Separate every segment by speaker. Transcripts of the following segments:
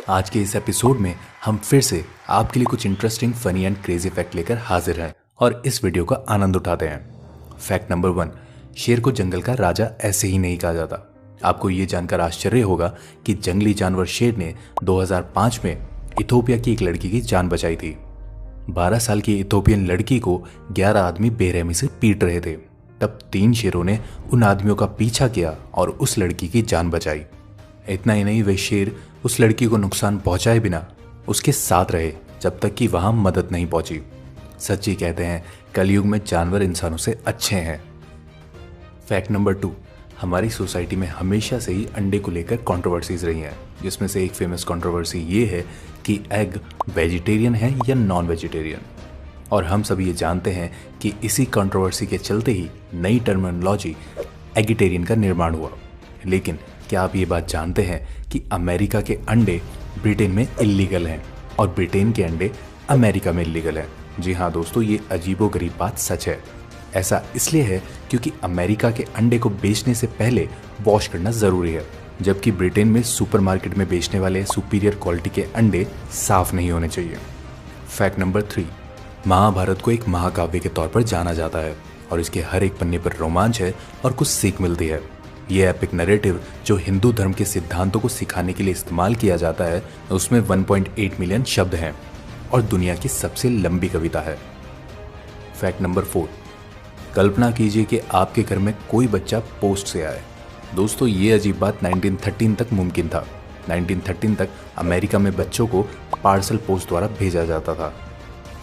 Speaker 1: आज के इस एपिसोड में हम फिर से आपके लिए कुछ interesting, funny and crazy fact लेकर हाजिर हैं और इस वीडियो का आनंद उठाते हैं। फैक्ट नंबर 1, शेर को जंगल का राजा ऐसे ही नहीं कहा जाता। आपको ये जानकर आश्चर्य होगा कि जंगली जानवर शेर ने 2005 में इथोपिया की एक लड़की की जान बचाई थी। 12 साल की इथोपियन लड़की को 11 आदमी बेरहमी से पीट रहे थे। तब 3 शेरों ने उन आदमियों का पीछा किया और उस लड़की की जान बचाई। इतना ही नहीं, वे शेर उस लड़की को नुकसान पहुंचाए बिना उसके साथ रहे जब तक कि वहां मदद नहीं पहुंची। सच्ची कहते हैं, कलयुग में जानवर इंसानों से अच्छे हैं। फैक्ट नंबर 2, हमारी सोसाइटी में हमेशा से ही अंडे को लेकर कंट्रोवर्सीज रही हैं, जिसमें से एक फेमस कंट्रोवर्सी ये है कि एग वेजिटेरियन है या नॉन वेजिटेरियन। और हम सब ये जानते हैं कि इसी कंट्रोवर्सी के चलते ही नई टर्मिनोलॉजी एगिटेरियन का निर्माण हुआ। लेकिन क्या आप ये बात जानते हैं कि अमेरिका के अंडे ब्रिटेन में इल्लीगल हैं और ब्रिटेन के अंडे अमेरिका में इल्लीगल हैं? जी हाँ दोस्तों, ये अजीबोगरीब बात सच है। ऐसा इसलिए है क्योंकि अमेरिका के अंडे को बेचने से पहले वॉश करना ज़रूरी है, जबकि ब्रिटेन में सुपरमार्केट में बेचने वाले सुपीरियर क्वालिटी के अंडे साफ नहीं होने चाहिए। फैक्ट नंबर 3, महाभारत को एक महाकाव्य के तौर पर जाना जाता है और इसके हर एक पन्ने पर रोमांच है और कुछ सीख मिलती है। ये एपिक नैरेटिव जो हिंदू धर्म के सिद्धांतों को सिखाने के लिए इस्तेमाल किया जाता है, उसमें 1.8 मिलियन शब्द हैं और दुनिया की सबसे लंबी कविता है। फैक्ट नंबर 4, कल्पना कीजिए कि आपके घर में कोई बच्चा पोस्ट से आए। दोस्तों, ये अजीब बात 1913 तक मुमकिन था। 1913 तक अमेरिका में बच्चों को पार्सल पोस्ट द्वारा भेजा जाता था।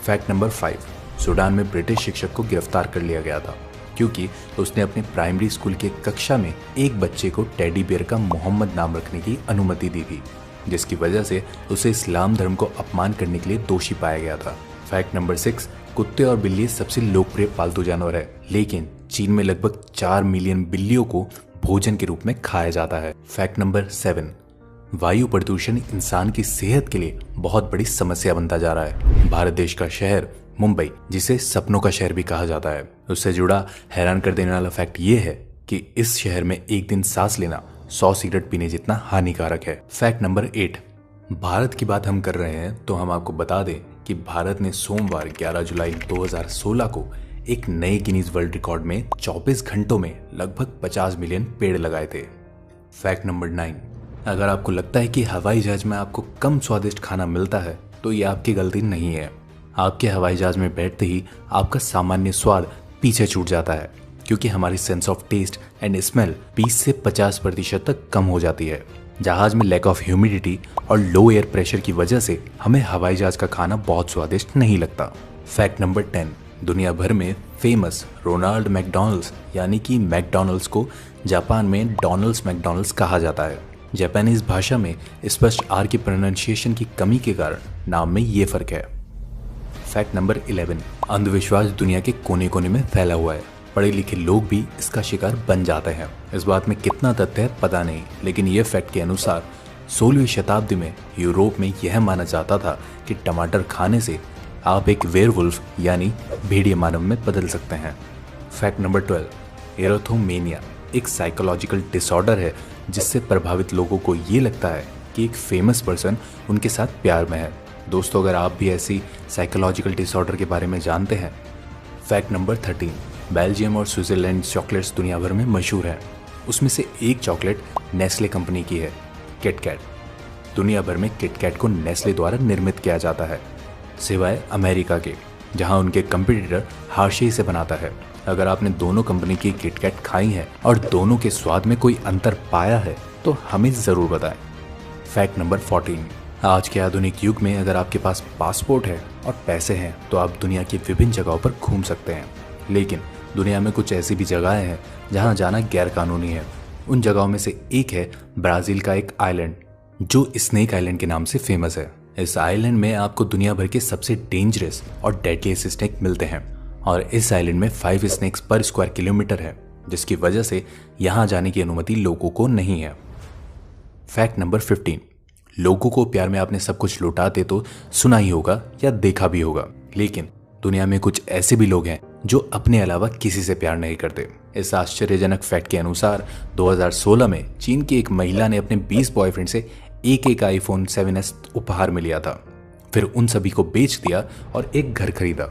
Speaker 1: फैक्ट नंबर 5, सूडान में ब्रिटिश शिक्षक को गिरफ्तार कर लिया गया था क्योंकि उसने अपने प्राइमरी स्कूल के कक्षा में एक बच्चे को टेडी बियर का मोहम्मद नाम रखने की अनुमति दी थी, जिसकी वजह से उसे इस्लाम धर्म को अपमान करने के लिए दोषी पाया गया था। फैक्ट नंबर 6, कुत्ते और बिल्ली सबसे लोकप्रिय पालतू जानवर है, लेकिन चीन में लगभग 4 मिलियन बिल्लियों को भोजन के रूप में खाया जाता है। फैक्ट नंबर 7, वायु प्रदूषण इंसान की सेहत के लिए बहुत बड़ी समस्या बनता जा रहा है। भारत देश का शहर मुंबई, जिसे सपनों का शहर भी कहा जाता है, उससे जुड़ा हैरान कर देने वाला फैक्ट ये है कि इस शहर में एक दिन सांस लेना 100 सिगरेट पीने जितना हानिकारक है। फैक्ट नंबर 8, भारत की बात हम कर रहे हैं तो हम आपको बता दें कि भारत ने सोमवार 11 जुलाई 2016 को एक नए गिनीज वर्ल्ड रिकॉर्ड में 24 घंटों में लगभग 50 मिलियन पेड़ लगाए थे। फैक्ट नंबर 9, अगर आपको लगता है कि हवाई जहाज में आपको कम स्वादिष्ट खाना मिलता है तो ये आपकी गलती नहीं है। आपके हवाई जहाज में बैठते ही आपका सामान्य स्वाद पीछे छूट जाता है, क्योंकि हमारी sense of taste and smell 20 से 50% तक कम हो जाती है। जहाज में लैक ऑफ ह्यूमिडिटी और लो एयर प्रेशर की वजह से हमें हवाई जहाज का खाना बहुत स्वादिष्ट नहीं लगता। फैक्ट नंबर 10, दुनिया भर में फेमस रोनाल्ड मैकडॉनल्ड्स यानी कि मैकडॉनल्ड्स को जापान में डोनाल्ड्स मैकडॉनल्ड्स कहा जाता है। जापानीज भाषा में स्पष्ट आर की प्रोनाउंसिएशन की कमी के कारण नाम में ये फर्क है। फैक्ट नंबर 11, अंधविश्वास दुनिया के कोने कोने में फैला हुआ है। पढ़े लिखे लोग भी इसका शिकार बन जाते हैं। इस बात में कितना तथ्य है पता नहीं, लेकिन ये फैक्ट के अनुसार 16वीं शताब्दी में यूरोप में यह माना जाता था कि टमाटर खाने से आप एक वेयरवुल्फ यानी भेड़िया मानव में बदल सकते हैं। फैक्ट नंबर 12, एरोथोमेनिया एक साइकोलॉजिकल डिसऑर्डर है जिससे प्रभावित लोगों को ये लगता है कि एक फेमस पर्सन उनके साथ प्यार में है। दोस्तों, अगर आप भी ऐसी साइकोलॉजिकल डिसऑर्डर के बारे में जानते हैं। फैक्ट नंबर 13, बेल्जियम और स्विट्जरलैंड चॉकलेट्स दुनिया भर में मशहूर हैं। उसमें से एक चॉकलेट नेस्ले कंपनी की है, किटकैट। दुनिया भर में किटकैट को नेस्ले द्वारा निर्मित किया जाता है, सिवाय अमेरिका के, जहां उनके कंपटीटर हार्शे से बनाता है। अगर आपने दोनों कंपनी की किटकैट खाई है और दोनों के स्वाद में कोई अंतर पाया है तो हमें ज़रूर बताएं। फैक्ट नंबर 14, आज के आधुनिक युग में अगर आपके पास पासपोर्ट है और पैसे हैं तो आप दुनिया की विभिन्न जगहों पर घूम सकते हैं, लेकिन दुनिया में कुछ ऐसी भी जगहें हैं जहां जाना गैर कानूनी है। उन जगहों में से एक है ब्राज़ील का एक आइलैंड जो स्नेक आइलैंड के नाम से फेमस है। इस आइलैंड में आपको दुनिया भर के सबसे डेंजरस और डेडलीस्ट स्नेक मिलते हैं और इस आइलैंड में 5 स्नेक्स पर स्क्वायर किलोमीटर है, जिसकी वजह से यहाँ जाने की अनुमति लोगों को नहीं है। फैक्ट नंबर 15, लोगों को प्यार में आपने सब कुछ लौटाते तो सुना ही होगा या देखा भी होगा, लेकिन दुनिया में कुछ ऐसे भी लोग हैं जो अपने अलावा किसी से प्यार नहीं करते। इस आश्चर्यजनक फैक्ट के अनुसार 2016 में चीन की एक महिला ने अपने 20 बॉयफ्रेंड से एक एक आईफोन 7s उपहार में लिया था, फिर उन सभी को बेच दिया और एक घर खरीदा।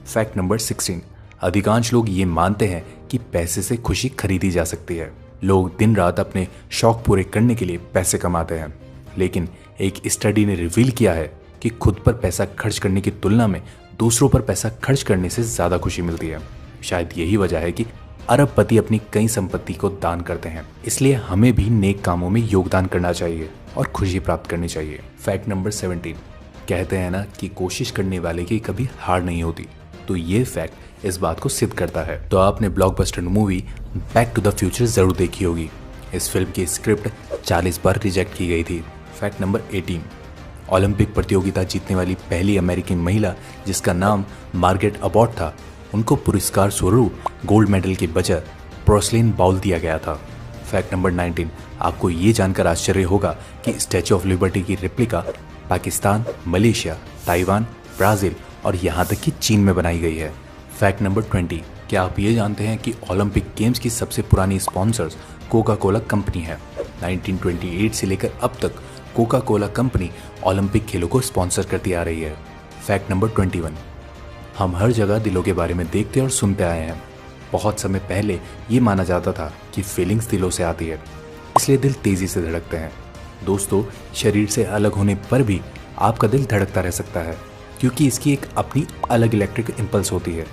Speaker 1: फैक्ट नंबर 16, अधिकांश लोग ये मानते हैं कि पैसे से खुशी खरीदी जा सकती है। लोग दिन रात अपने शौक पूरे करने के लिए पैसे कमाते हैं, लेकिन एक स्टडी ने रिवील किया है कि खुद पर पैसा खर्च करने की तुलना में दूसरों पर पैसा खर्च करने से ज्यादा खुशी मिलती है। शायद यही वजह है कि अरबपति अपनी कई संपत्ति को दान करते हैं। इसलिए हमें भी नेक कामों में योगदान करना चाहिए और खुशी प्राप्त करनी चाहिए। फैक्ट नंबर 17, कहते हैं ना कि कोशिश करने वाले की कभी हार नहीं होती, तो ये फैक्ट इस बात को सिद्ध करता है। तो आपने blockbuster movie back to the future जरूर देखी होगी। इस फिल्म की स्क्रिप्ट 40 बार रिजेक्ट की गई थी। फैक्ट नंबर 18, ओलंपिक प्रतियोगिता जीतने वाली पहली अमेरिकी महिला जिसका नाम मार्गरेट अबॉट था, उनको पुरस्कार स्वरूप गोल्ड मेडल के बजाय पोर्सलिन बाउल दिया गया था। फैक्ट नंबर 19, आपको ये जानकर आश्चर्य होगा कि स्टैच्यू ऑफ लिबर्टी की replica Pakistan, Malaysia, Taiwan, Brazil और यहाँ तक कि चीन में बनाई गई है। फैक्ट नंबर 20, क्या आप ये जानते हैं कि ओलंपिक गेम्स की सबसे पुरानी स्पॉन्सर्स कोका कोला कंपनी है। 1928 से लेकर अब तक कोका कोला कंपनी ओलंपिक खेलों को स्पॉन्सर करती आ रही है। फैक्ट नंबर 21, हम हर जगह दिलों के बारे में देखते और सुनते आए हैं। बहुत समय पहले ये माना जाता था कि फीलिंग्स दिलों से आती है, इसलिए दिल तेजी से धड़कते हैं। दोस्तों, शरीर से अलग होने पर भी आपका दिल धड़कता रह सकता है, क्योंकि इसकी एक अपनी अलग इलेक्ट्रिक इंपल्स होती है।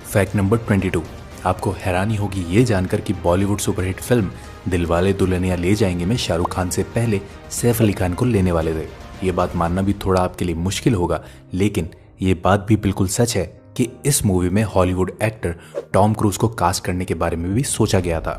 Speaker 1: फैक्ट नंबर 22, आपको हैरानी होगी ये जानकर कि बॉलीवुड सुपरहिट फिल्म दिलवाले दुल्हनिया ले जाएंगे में शाहरुख खान से पहले सैफ अली खान को लेने वाले थे। ये बात मानना भी थोड़ा आपके लिए मुश्किल होगा, लेकिन ये बात भी बिल्कुल सच है कि इस मूवी में हॉलीवुड एक्टर टॉम क्रूज को कास्ट करने के बारे में भी सोचा गया था।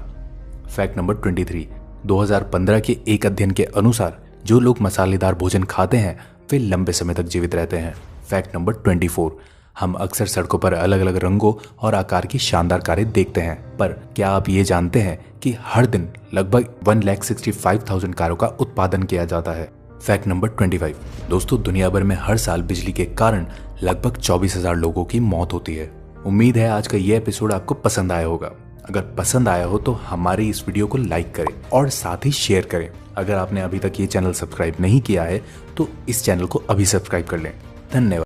Speaker 1: फैक्ट नंबर 23, 2015 के एक अध्ययन के अनुसार जो लोग मसालेदार भोजन खाते हैं वे लंबे समय तक जीवित रहते हैं। फैक्ट नंबर 24, हम अक्सर सड़कों पर अलग अलग रंगों और आकार की शानदार कारें देखते हैं, पर क्या आप ये जानते हैं कि हर दिन लगभग 1,65,000 कारों का उत्पादन किया जाता है। फैक्ट नंबर 25, दोस्तों, दुनिया भर में हर साल बिजली के कारण लगभग 24,000 लोगों की मौत होती है। उम्मीद है आज का ये एपिसोड आपको पसंद आया होगा। अगर पसंद आया हो तो हमारी इस वीडियो को लाइक करें और साथ ही शेयर करें। अगर आपने अभी तक ये चैनल सब्सक्राइब नहीं किया है तो इस चैनल को अभी सब्सक्राइब कर लें। धन्यवाद।